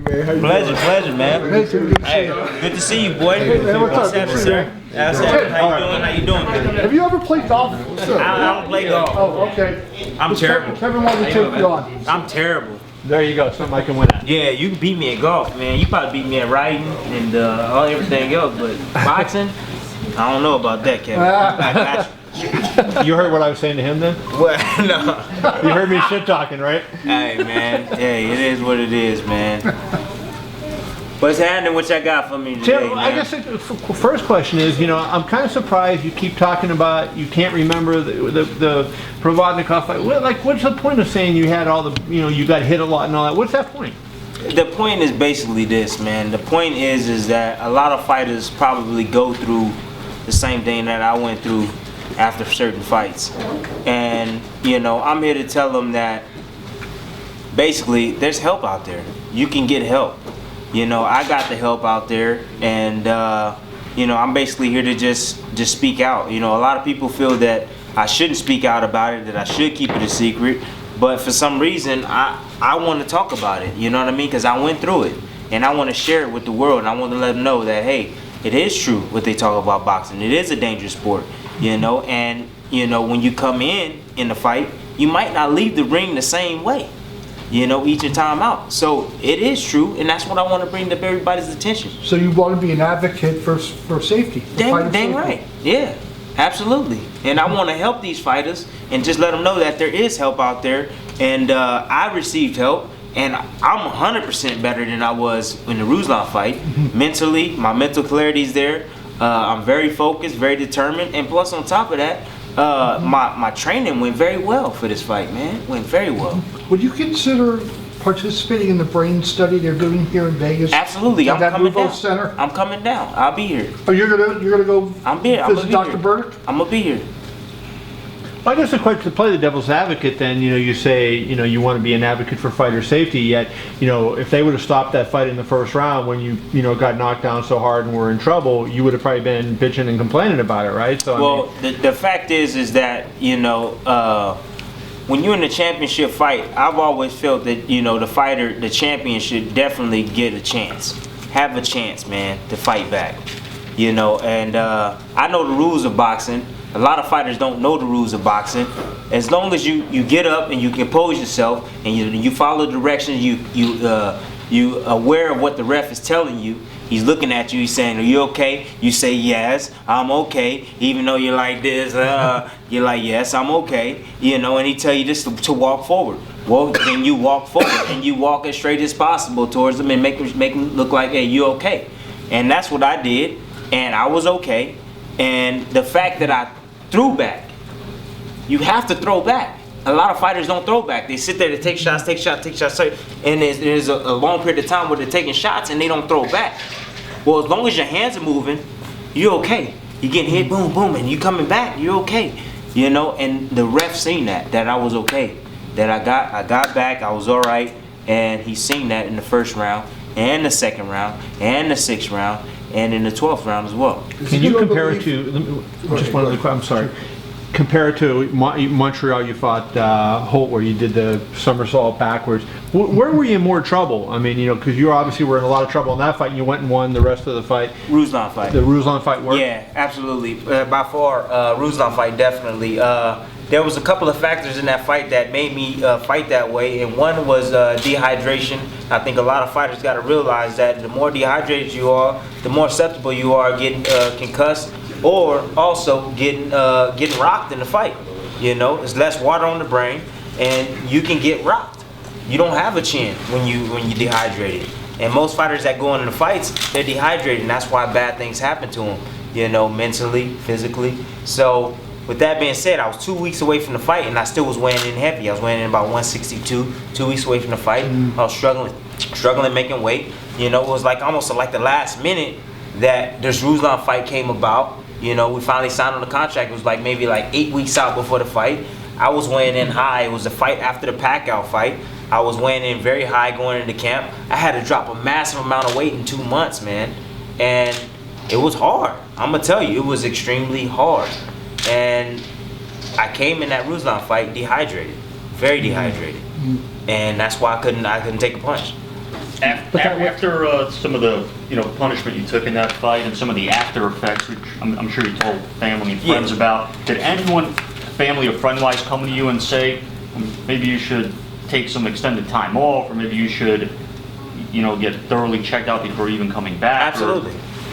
man. How you Pleasure, man. Hey, good to see you, boy. Hey, what's up? Sir? How you doing? Have you ever played golf? I don't play golf. Oh, okay. I'm terrible. Kevin wanted to take you on. I'm terrible. There you go, something I can win at. Yeah, you can beat me at golf, man. You probably beat me at riding and everything else, but boxing, I don't know about that, Kevin. I got you. You heard what I was saying to him then? Well, no. You heard me shit talking, right? Hey, man. Hey, it is what it is, man. What's happening? What y'all got for me today, Tim, man? I guess the first question is, I'm kind of surprised you keep talking about you can't remember the Provodnikov fight. What's the point of saying you had all the, you got hit a lot and all that? What's that point? The point is basically this, man. The point is that a lot of fighters probably go through the same thing that I went through after certain fights. And, I'm here to tell them that basically there's help out there. You can get help. I got the help out there, and I'm basically here to just speak out. A lot of people feel that I shouldn't speak out about it, that I should keep it a secret, but for some reason I want to talk about it. You know what I mean? Because I went through it, and I want to share it with the world, and I want to let them know that, hey, it is true what they talk about boxing. It is a dangerous sport, and when you come in the fight, you might not leave the ring the same way. Each time out. So it is true, and that's what I want to bring to everybody's attention. So you want to be an advocate for safety? Dang right. Yeah, absolutely. And I want to help these fighters and just let them know that there is help out there. And I received help, and I'm 100% better than I was in the Ruslan fight. Mentally, my mental clarity is there. I'm very focused, very determined, and plus on top of that, my training went very well for this fight, man. Went very well. Would you consider participating in the brain study they're doing here in Vegas? Absolutely. I'm coming down. Center? I'm coming down. I'll be here. Oh, you're gonna go I'm here. visit Dr. Burdick? I'm gonna be here. Well, I guess to play the devil's advocate, then you say you want to be an advocate for fighter safety. Yet if they would have stopped that fight in the first round when you got knocked down so hard and were in trouble, you would have probably been bitching and complaining about it, right? So the fact is that when you're in a championship fight, I've always felt that the champion should definitely get a chance, have a chance, man, to fight back. And I know the rules of boxing. A lot of fighters don't know the rules of boxing. As long as you get up and you compose yourself and you follow directions, you aware of what the ref is telling you. He's looking at you. He's saying, "Are you okay?" You say, "Yes, I'm okay." Even though you're like this, you're like, "Yes, I'm okay." And he tell you just to walk forward. Well, then you walk forward and you walk as straight as possible towards them and make them look like, "Hey, you okay?" And that's what I did, and I was okay. And the fact that I threw back, you have to throw back. A lot of fighters don't throw back. They sit there to take shots, and there's a long period of time where they're taking shots and they don't throw back. Well, as long as your hands are moving, you're okay. You're getting hit, boom, boom, and you coming back, you're okay. And the ref seen that I was okay, that I got back, I was all right, and he seen that in the first round, and the second round, and the sixth round, and in the 12th round as well. Can you compare it to, just one other question, I'm sorry, compare it to Montreal, you fought Holt, where you did the somersault backwards. Where were you in more trouble? I mean, because you obviously were in a lot of trouble in that fight, and you went and won the rest of the fight. Ruslan fight. The Ruslan fight worked? Yeah, absolutely. By far, Ruslan fight, definitely. There was a couple of factors in that fight that made me fight that way, and one was dehydration. I think a lot of fighters got to realize that the more dehydrated you are, the more susceptible you are getting concussed, or also getting rocked in the fight. There's less water on the brain, and you can get rocked. You don't have a chin when you dehydrated. And most fighters that go into the fights, they're dehydrated, and that's why bad things happen to them. Mentally, physically. So with that being said, I was 2 weeks away from the fight, and I still was weighing in heavy. I was weighing in about 162. 2 weeks away from the fight. I was struggling making weight. It was like almost like the last minute that this Ruslan fight came about. We finally signed on the contract. It was like maybe 8 weeks out before the fight. I was weighing in high. It was a fight after the Pacquiao fight. I was weighing in very high going into camp. I had to drop a massive amount of weight in 2 months, man. And it was hard. I'm gonna tell you, it was extremely hard. And I came in that Ruslan fight dehydrated, very dehydrated. And that's why I couldn't take a punch. After some of the punishment you took in that fight and some of the after effects, which I'm sure you told family and friends about, did anyone, family or friend-wise, come to you and say maybe you should take some extended time off, or maybe you should get thoroughly checked out before even coming back?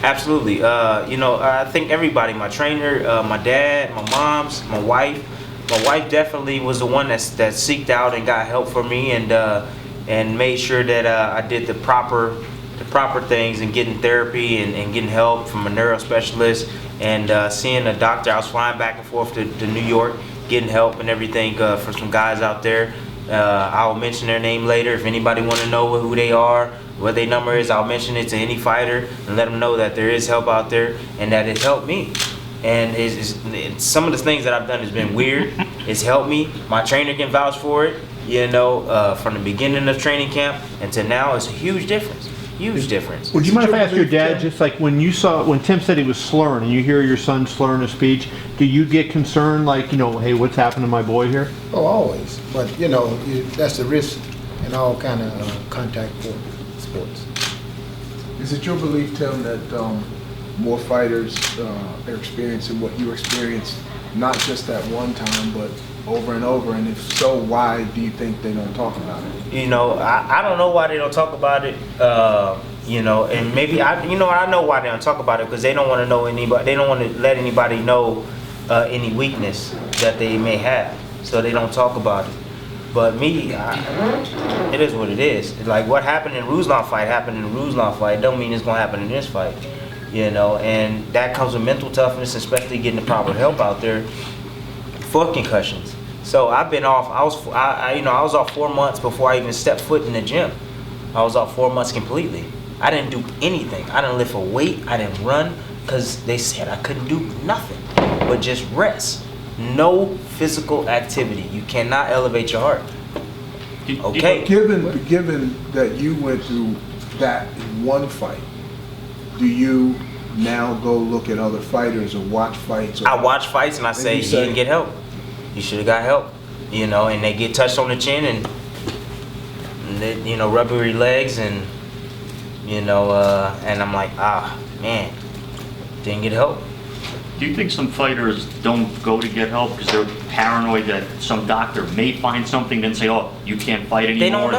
Absolutely. I think everybody, my trainer, my dad, my moms, my wife. My wife definitely was the one that seeked out and got help for me, and made sure that I did the proper things and getting therapy and getting help from a neurospecialist and seeing a doctor. I was flying back and forth to New York, getting help and everything for some guys out there. I'll mention their name later. If anybody want to know who they are, what their number is, I'll mention it to any fighter and let them know that there is help out there and that it helped me. And it's some of the things that I've done has been weird. It's helped me. My trainer can vouch for it. From the beginning of training camp until now, it's a huge difference. Huge difference. Would you mind if I ask your dad, just like when Tim said he was slurring, and you hear your son slurring a speech, do you get concerned, like, hey, what's happened to my boy here? Oh, always. But, that's the risk in all kind of contact sports. Is it your belief, Tim, that more fighters are experiencing what you experienced, not just that one time, but over and over? And if so, why do you think they don't talk about it? I don't know why they don't talk about it. And maybe I know why they don't talk about it, because they don't want to know anybody. They don't want to let anybody know any weakness that they may have, so they don't talk about it. But me, it is what it is. Like what happened in Ruslan fight happened in the Ruslan fight. Don't mean it's gonna happen in this fight. And that comes with mental toughness, especially getting the proper help out there for concussions. So I've been off. I was off 4 months before I even stepped foot in the gym. I was off 4 months completely. I didn't do anything. I didn't lift a weight. I didn't run because they said I couldn't do nothing but just rest. No physical activity. You cannot elevate your heart. Okay. Given that you went through that in one fight, do you now go look at other fighters or watch fights? I watch fights and I say, you didn't get help. You should have got help. And they get touched on the chin and they, rubbery legs and, and I'm like, man, didn't get help. Do you think some fighters don't go to get help because they're paranoid that some doctor may find something and say, oh, you can't fight anymore? They don't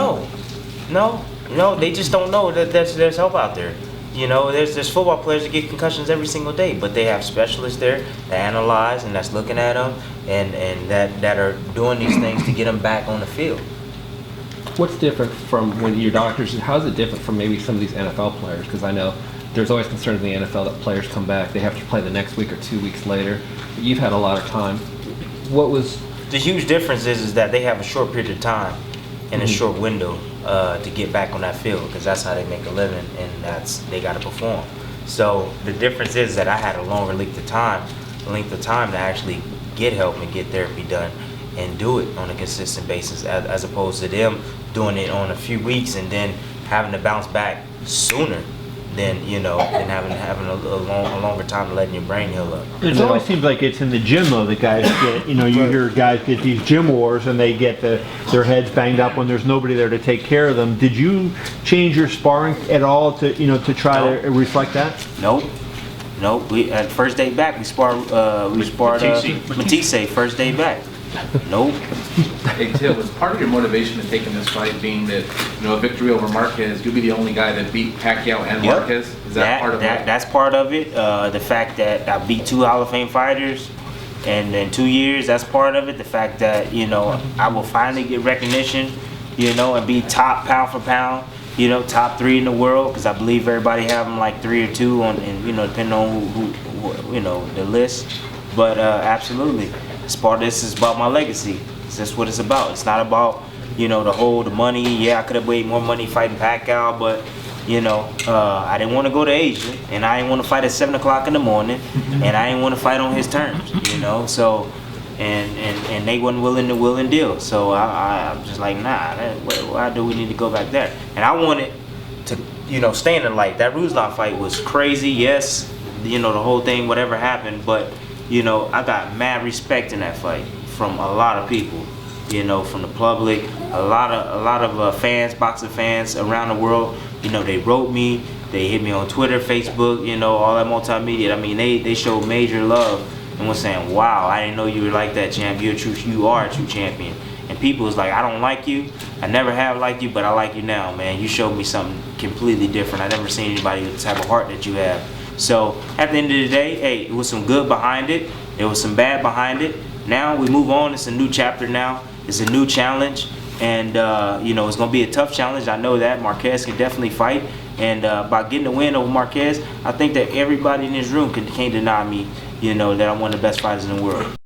know. No, they just don't know that there's help out there. There's football players that get concussions every single day, but they have specialists there that analyze and that's looking at them and that are doing these things to get them back on the field. What's different from when your doctors, how is it different from maybe some of these NFL players? Because I know there's always concerns in the NFL that players come back, they have to play the next week or 2 weeks later. You've had a lot of time. What was... The huge difference is that they have a short period of time and a short window to get back on that field, because that's how they make a living and they got to perform. So the difference is that I had a longer length of time to actually get help and get therapy done and do it on a consistent basis, as opposed to them doing it on a few weeks and then having to bounce back sooner than having a longer time to letting your brain heal up. It always seems like it's in the gym though that guys get, you hear guys get these gym wars and they get their heads banged up when there's nobody there to take care of them. Did you change your sparring at all to try to reflect that? Nope. We at first day back we sparred Matisse first day back. Nope. Hey Tim, was part of your motivation in taking this fight being that a victory over Marquez, you'll be the only guy that beat Pacquiao and Marquez? Is that part of it? That's part of it. The fact that I beat 2 Hall of Fame fighters, and in 2 years, that's part of it. The fact that I will finally get recognition, and be top pound for pound, top 3 in the world, because I believe everybody have them like 3 or 2 on, and depending on who the list. But absolutely. Part of this is about my legacy. That's what it's about. It's not about, the money. Yeah, I could have made more money fighting Pacquiao, but, I didn't want to go to Asia, and I didn't want to fight at 7 o'clock in the morning, and I didn't want to fight on his terms, so, and they wasn't willing to will and deal. So I'm just like, nah, why do we need to go back there? And I wanted to, stay in the light. That Ruslan fight was crazy, yes, the whole thing, whatever happened, but I got mad respect in that fight from a lot of people. you know, from the public, a lot of fans, boxing fans around the world. You know, they wrote me, they hit me on Twitter, Facebook, you know, all that multimedia. I mean, they showed major love and was saying, wow, I didn't know you were like that, champ. You are a true champion. And people was like, I don't like you, I never have liked you, but I like you now, man. You showed me something completely different. I never seen anybody with the type of heart that you have. So at the end of the day, hey, it was some good behind it, there was some bad behind it. Now we move on, it's a new chapter now, it's a new challenge, and you know, it's gonna be a tough challenge, I know that. Marquez can definitely fight, and by getting the win over Marquez, I think that everybody in this room can't deny me, you know, that I'm one of the best fighters in the world.